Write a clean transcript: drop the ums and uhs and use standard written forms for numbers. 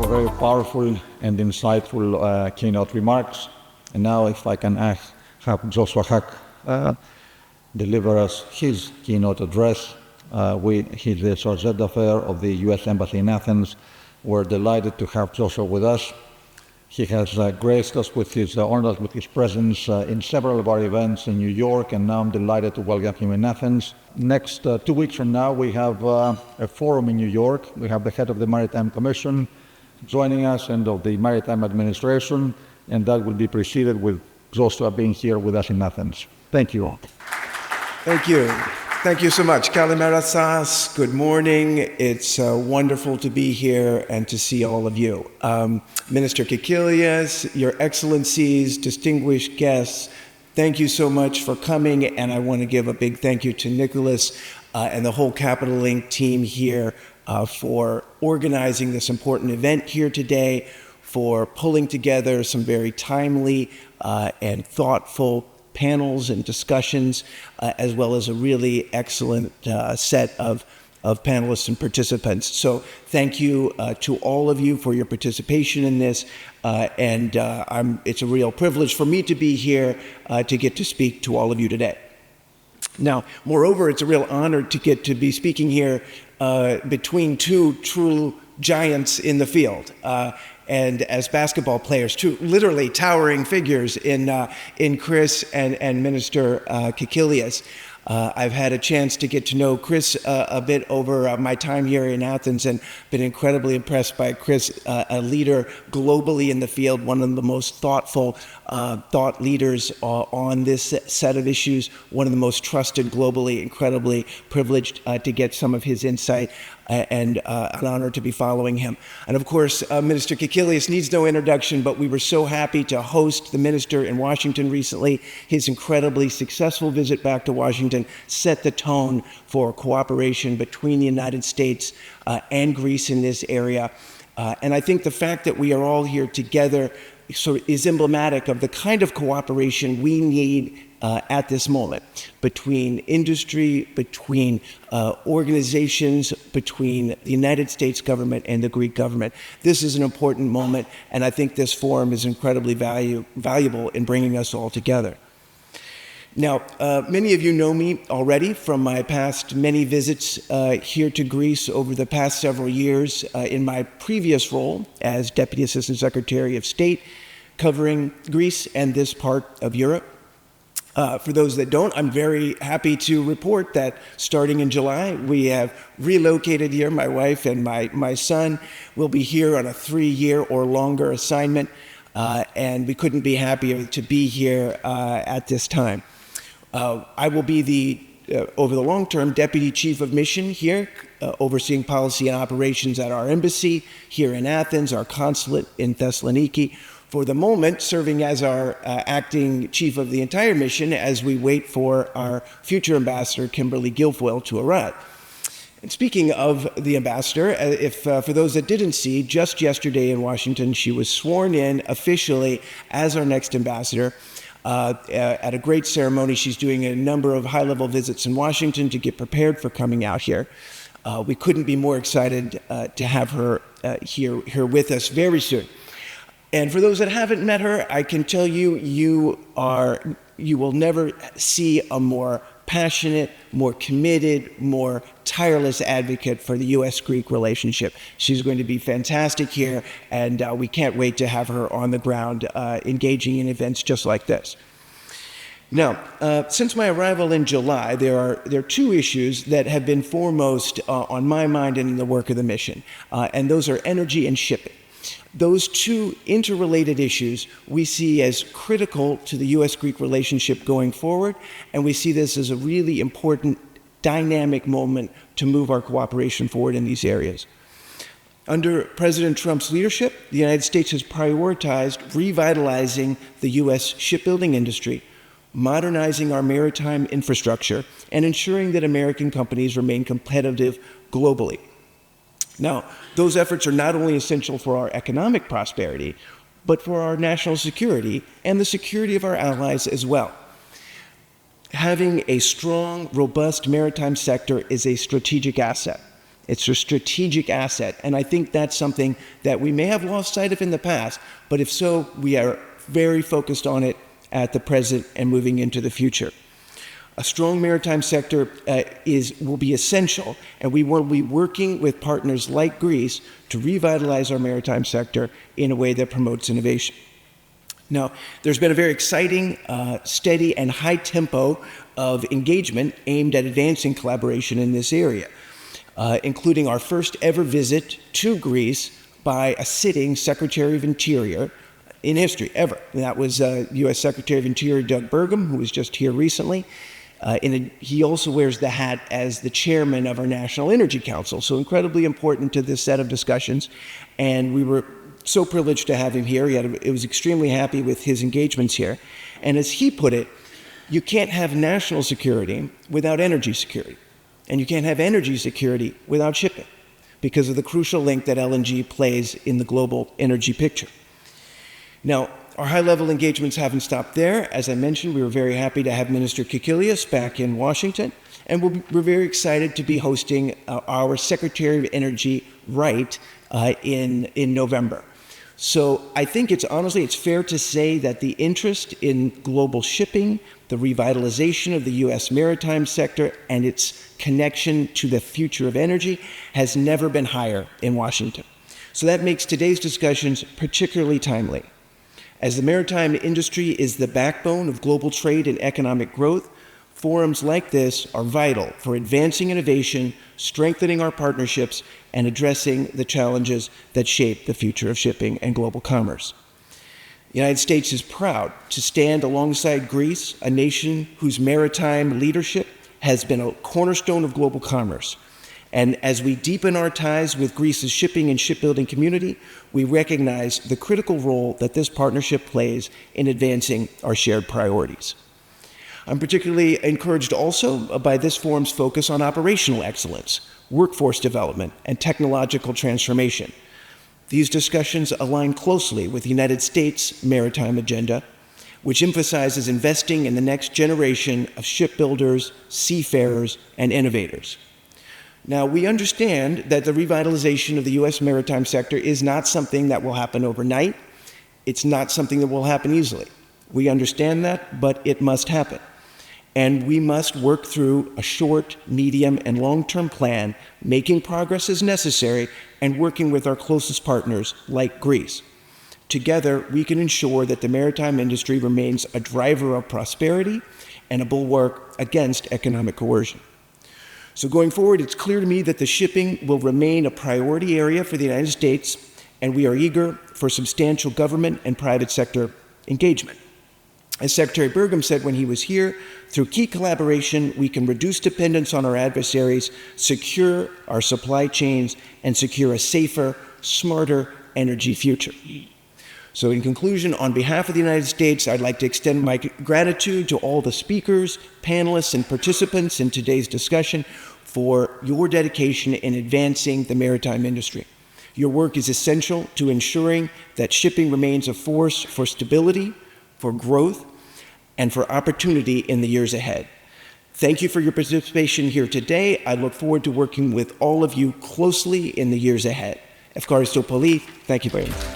for very powerful and insightful keynote remarks. And now, if I can have Joshua Huck deliver us his keynote address. He's the Chargé d'Affaires of the U.S. Embassy in Athens. We're delighted to have Joshua with us. He has graced us with his honors, with his presence in several of our events in New York, and now I'm delighted to welcome him in Athens. Next 2 weeks from now, we have a forum in New York. We have the head of the Maritime Commission joining us and of the Maritime Administration, and that will be preceded with Joshua being here with us in Athens. Thank you all. Thank you. Thank you so much. Kalimera Sas, good morning. It's wonderful to be here and to see all of you. Minister Kikilias, Your Excellencies, distinguished guests, thank you so much for coming, and I want to give a big thank you to Nicholas and the whole Capital Link team here for organizing this important event here today, for pulling together some very timely and thoughtful panels and discussions, as well as a really excellent set of panelists and participants. So thank you to all of you for your participation in this, and it's a real privilege for me to be here to get to speak to all of you today. Now, moreover, it's a real honor to get to be speaking here between two true giants in the field. And as basketball players, two literally towering figures in Chris and Minister Kikilias. I've had a chance to get to know Chris a bit over my time here in Athens, and been incredibly impressed by Chris, a leader globally in the field, one of the most thoughtful thought leaders on this set of issues, one of the most trusted globally, incredibly privileged to get some of his insight, and an honor to be following him. And of course, Minister Kikilias needs no introduction, but we were so happy to host the minister in Washington recently. His incredibly successful visit back to Washington set the tone for cooperation between the United States and Greece in this area. And I think the fact that we are all here together is emblematic of the kind of cooperation we need at this moment, between industry, between organizations, between the United States government and the Greek government. This is an important moment, and I think this forum is incredibly valuable in bringing us all together. Now, many of you know me already from my past many visits here to Greece over the past several years in my previous role as Deputy Assistant Secretary of State, covering Greece and this part of Europe. For those that don't, I'm very happy to report that starting in July, we have relocated here. My wife and my son will be here on a 3-year or longer assignment, and we couldn't be happier to be here at this time. I will be over the long term, Deputy Chief of Mission here, overseeing policy and operations at our embassy here in Athens, our consulate in Thessaloniki. For the moment, serving as our acting chief of the entire mission as we wait for our future ambassador, Kimberly Guilfoyle, to arrive. And speaking of the ambassador, for those that didn't see, just yesterday in Washington, she was sworn in officially as our next ambassador. At a great ceremony. She's doing a number of high-level visits in Washington to get prepared for coming out here. We couldn't be more excited to have her here with us very soon. And for those that haven't met her, I can tell you, you will never see a more passionate, more committed, more tireless advocate for the U.S.-Greek relationship. She's going to be fantastic here, and we can't wait to have her on the ground engaging in events just like this. Now, since my arrival in July, there are 2 issues that have been foremost on my mind and in the work of the mission, and those are energy and shipping. Those 2 interrelated issues we see as critical to the U.S.-Greek relationship going forward, and we see this as a really important dynamic moment to move our cooperation forward in these areas. Under President Trump's leadership, the United States has prioritized revitalizing the U.S. shipbuilding industry, modernizing our maritime infrastructure, and ensuring that American companies remain competitive globally. Now, those efforts are not only essential for our economic prosperity, but for our national security and the security of our allies as well. Having a strong, robust maritime sector is a strategic asset. It's a strategic asset. And I think that's something that we may have lost sight of in the past, but if so, we are very focused on it at the present and moving into the future. A strong maritime sector will be essential, and we will be working with partners like Greece to revitalize our maritime sector in a way that promotes innovation. Now, there's been a very exciting, steady, and high tempo of engagement aimed at advancing collaboration in this area, including our first ever visit to Greece by a sitting Secretary of Interior in history, ever. And that was U.S. Secretary of Interior Doug Burgum, who was just here recently. He also wears the hat as the chairman of our National Energy Council, so incredibly important to this set of discussions. And we were so privileged to have him here. He was extremely happy with his engagements here. And as he put it, you can't have national security without energy security. And you can't have energy security without shipping, because of the crucial link that LNG plays in the global energy picture. Now, our high-level engagements haven't stopped there. As I mentioned, we were very happy to have Minister Kikilias back in Washington, and we're very excited to be hosting our Secretary of Energy in November. So I think it's fair to say that the interest in global shipping, the revitalization of the U.S. maritime sector, and its connection to the future of energy has never been higher in Washington. So that makes today's discussions particularly timely. As the maritime industry is the backbone of global trade and economic growth, forums like this are vital for advancing innovation, strengthening our partnerships, and addressing the challenges that shape the future of shipping and global commerce. The United States is proud to stand alongside Greece, a nation whose maritime leadership has been a cornerstone of global commerce. And as we deepen our ties with Greece's shipping and shipbuilding community, we recognize the critical role that this partnership plays in advancing our shared priorities. I'm particularly encouraged also by this forum's focus on operational excellence, workforce development, and technological transformation. These discussions align closely with the United States maritime agenda, which emphasizes investing in the next generation of shipbuilders, seafarers, and innovators. Now, we understand that the revitalization of the U.S. maritime sector is not something that will happen overnight. It's not something that will happen easily. We understand that, but it must happen. And we must work through a short, medium, and long-term plan, making progress as necessary and working with our closest partners like Greece. Together, we can ensure that the maritime industry remains a driver of prosperity and a bulwark against economic coercion. So going forward, it's clear to me that the shipping will remain a priority area for the United States, and we are eager for substantial government and private sector engagement. As Secretary Burgum said when he was here, through key collaboration, we can reduce dependence on our adversaries, secure our supply chains, and secure a safer, smarter energy future. So in conclusion, on behalf of the United States, I'd like to extend my gratitude to all the speakers, panelists, and participants in today's discussion for your dedication in advancing the maritime industry. Your work is essential to ensuring that shipping remains a force for stability, for growth, and for opportunity in the years ahead. Thank you for your participation here today. I look forward to working with all of you closely in the years ahead. Ευχαριστώ πολύ. Thank you very much.